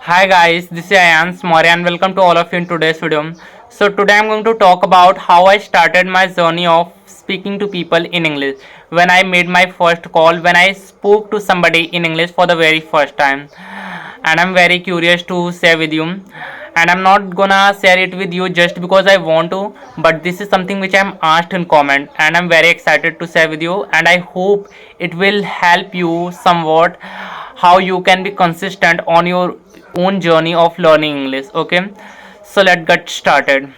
Hi guys, this is Ayans Maurya and welcome to all of you in today's video. So today I'm going to talk about how I started my journey of speaking to people in English. When I made my first call, when I spoke to somebody in English for the very first time. And I'm very curious to share with you. And I'm not gonna share it with you just because I want to, but this is something which I'm asked in comment and I'm very excited to share with you, and I hope it will help you somewhat how you can be consistent on your own journey of learning English. Okay, so let's get started.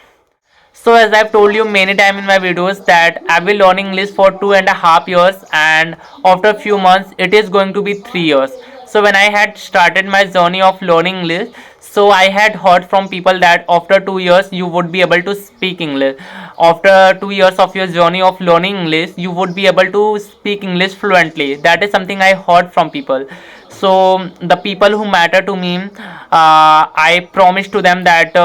So as I've told you many times in my videos that I've been learning English for 2.5 years, and after a few months it is going to be 3 years. So when I had started my journey of learning English, so I had heard from people that after 2 years you would be able to speak English. After 2 years of your journey of learning English, you would be able to speak English fluently. That is something I heard from people. So the people who matter to me, I promised to them that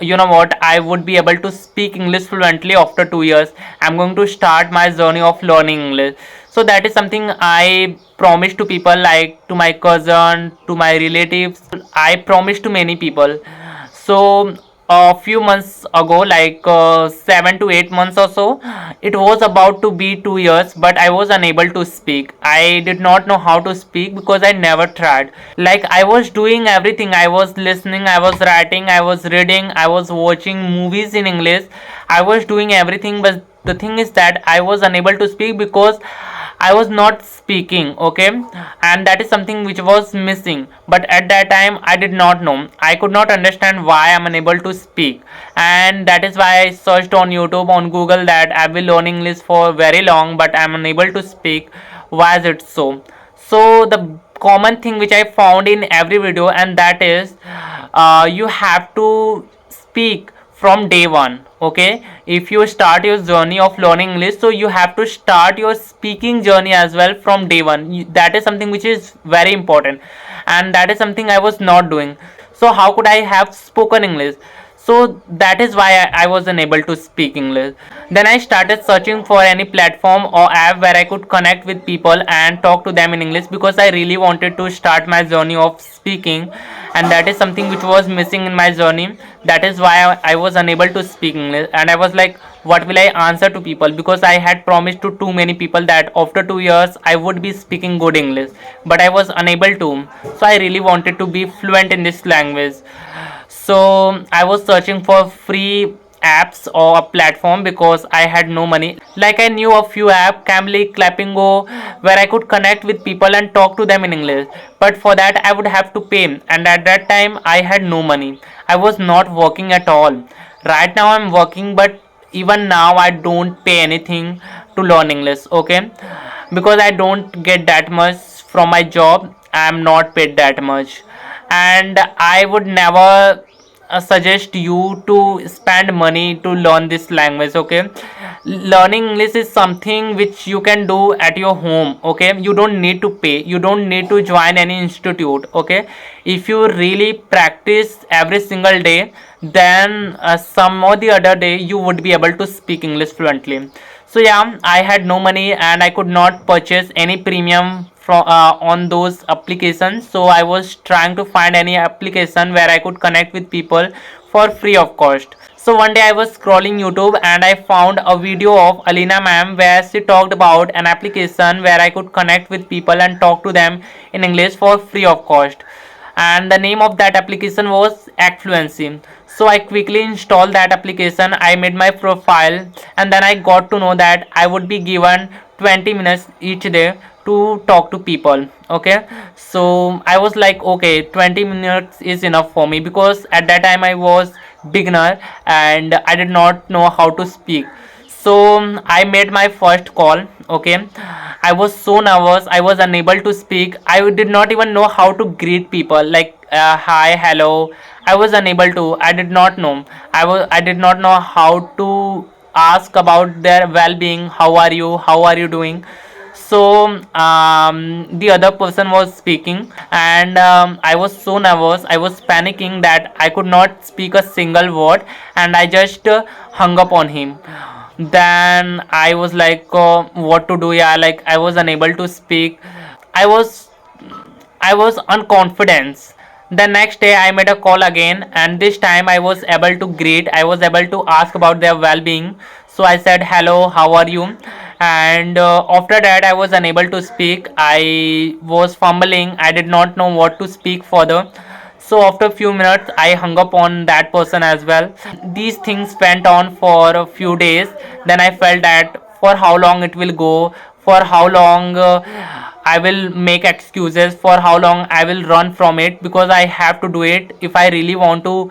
you know what, I would be able to speak English fluently after 2 years. I'm going to start my journey of learning English. So that is something I promised to people, like to my cousin, to my relatives. I promised to many people. So a few months ago, like 7 to 8 months or so, it was about to be 2 years, but I was unable to speak. I did not know how to speak because I never tried. Like, I was doing everything. I was listening, I was writing, I was reading, I was watching movies in English. I was doing everything, but the thing is that I was unable to speak because I was not speaking. Okay, and that is something which was missing. But at that time I did not know, I could not understand why I'm unable to speak. And that is why I searched on YouTube, on Google, that I've been learning English for very long but I'm unable to speak. Why is it so? So the common thing which I found in every video, and that is you have to speak from day one. Okay, if you start your journey of learning English, so you have to start your speaking journey as well from day one. That is something which is very important, and that is something I was not doing. So how could I have spoken English? So that is why I was unable to speak English. Then I started searching for any platform or app where I could connect with people and talk to them in English, because I really wanted to start my journey of speaking, and that is something which was missing in my journey. That is why I was unable to speak English, and I was like, what will I answer to people? Because I had promised to too many people that after 2 years I would be speaking good English, but I was unable to. So I really wanted to be fluent in this language. So I was searching for free apps or a platform because I had no money. Like, I knew a few apps, Cambly, Clappingo, where I could connect with people and talk to them in English. But for that I would have to pay, and at that time I had no money. I was not working at all. Right now I'm working, but even now I don't pay anything to learn English. Okay, because I don't get that much from my job. I'm not paid that much, and I would never suggest you to spend money to learn this language. Okay, learning English is something which you can do at your home. Okay, you don't need to pay, you don't need to join any institute. Okay, if you really practice every single day, then some or the other day you would be able to speak English fluently. So yeah, I had no money and I could not purchase any premium from on those applications. So I was trying to find any application where I could connect with people for free of cost. So one day I was scrolling YouTube and I found a video of Alina ma'am where she talked about an application where I could connect with people and talk to them in English for free of cost, and the name of that application was Fluency. So I quickly installed that application, I made my profile, and then I got to know that I would be given 20 minutes each day to talk to people. Okay, so I was like, okay, 20 minutes is enough for me, because at that time I was beginner and I did not know how to speak. So I made my first call. Okay, I was so nervous, I was unable to speak. I did not even know how to greet people, like hi, hello. I was unable to, I did not know. I did not know how to ask about their well-being. How are you, how are you doing? So the other person was speaking, and I was so nervous, I was panicking that I could not speak a single word, and I just hung up on him. Then I was like, what to do? Yeah, like, I was unable to speak. I was I was unconfident The next day I made a call again, and this time I was able to greet, I was able to ask about their well-being. So I said hello, how are you? And after that I was unable to speak. I was fumbling, I did not know what to speak further. So after a few minutes I hung up on that person as well. These things went on for a few days. Then I felt that for how long it will go, for how long I will make excuses, for how long I will run from it, because I have to do it if I really want to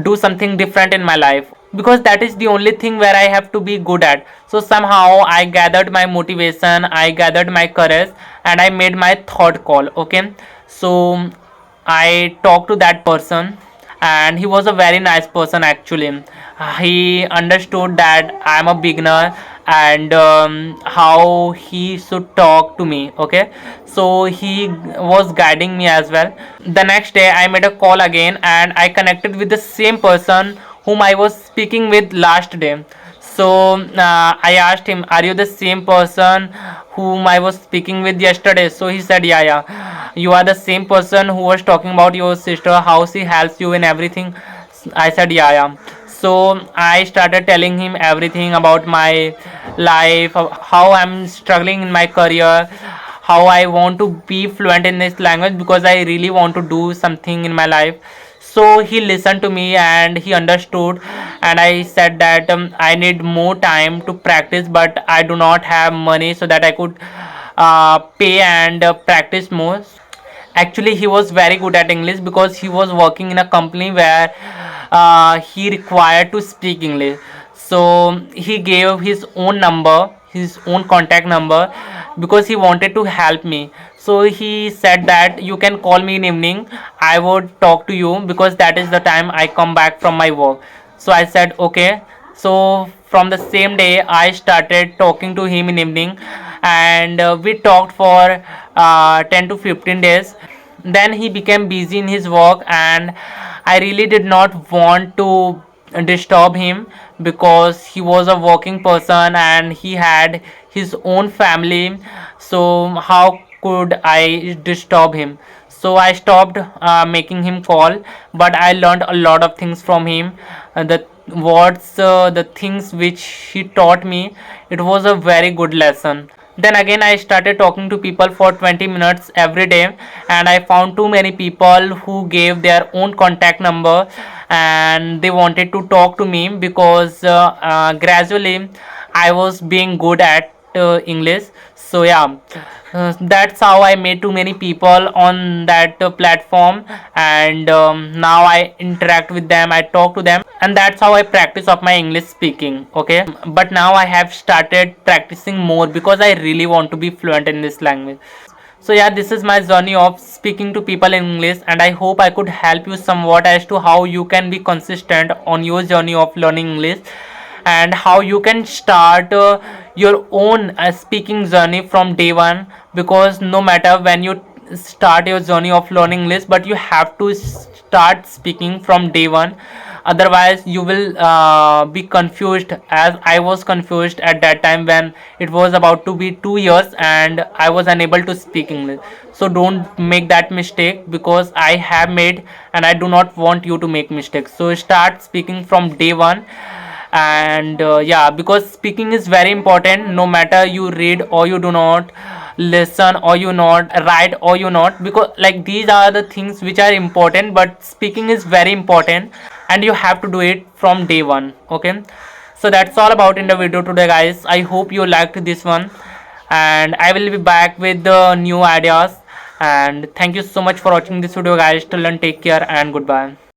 do something different in my life, because that is the only thing where I have to be good at. So somehow I gathered my motivation, I gathered my courage, and I made my third call. Okay, so I talked to that person, and he was a very nice person actually. He understood that I'm a beginner, and how he should talk to me. Okay, so he was guiding me as well. The next day I made a call again, and I connected with the same person whom I was speaking with last day. So I asked him, are you the same person whom I was speaking with yesterday? So he said, yeah, yeah, you are the same person who was talking about your sister, how she helps you in everything. I said, yeah, yeah. So I started telling him everything about my life, how I'm struggling in my career, how I want to be fluent in this language because I really want to do something in my life. So he listened to me and he understood, and I said that I need more time to practice, but I do not have money so that I could pay and practice more. Actually he was very good at English because he was working in a company where he required to speak English. So he gave his own number, his own contact number, because he wanted to help me. So he said that you can call me in evening, I would talk to you because that is the time I come back from my work. So I said okay. So from the same day I started talking to him in evening, and we talked for 10 to 15 days. Then he became busy in his work, and I really did not want to disturb him because he was a working person and he had his own family. So how could I disturb him? So I stopped making him call, but I learned a lot of things from him. The things which he taught me, it was a very good lesson. Then again I started talking to people for 20 minutes every day, and I found too many people who gave their own contact number and they wanted to talk to me because gradually I was being good at English. So yeah, that's how I met too many people on that platform, and now I interact with them, I talk to them, and that's how I practice of my English speaking. Okay, but now I have started practicing more because I really want to be fluent in this language. So yeah, this is my journey of speaking to people in English, and I hope I could help you somewhat as to how you can be consistent on your journey of learning English, and how you can start your own speaking journey from day one. Because no matter when you start your journey of learning English, but you have to start speaking from day one, otherwise you will be confused, as I was confused at that time when it was about to be 2 years and I was unable to speak English. So don't make that mistake, because I have made, and I do not want you to make mistakes. So start speaking from day one. And yeah, because speaking is very important, no matter you read or you do not, listen or you not, write or you not, because like these are the things which are important, but speaking is very important and you have to do it from day one. Okay, so that's all about in the video today, guys. I hope you liked this one, and I will be back with the new ideas. And thank you so much for watching this video, guys. Till then, take care and goodbye.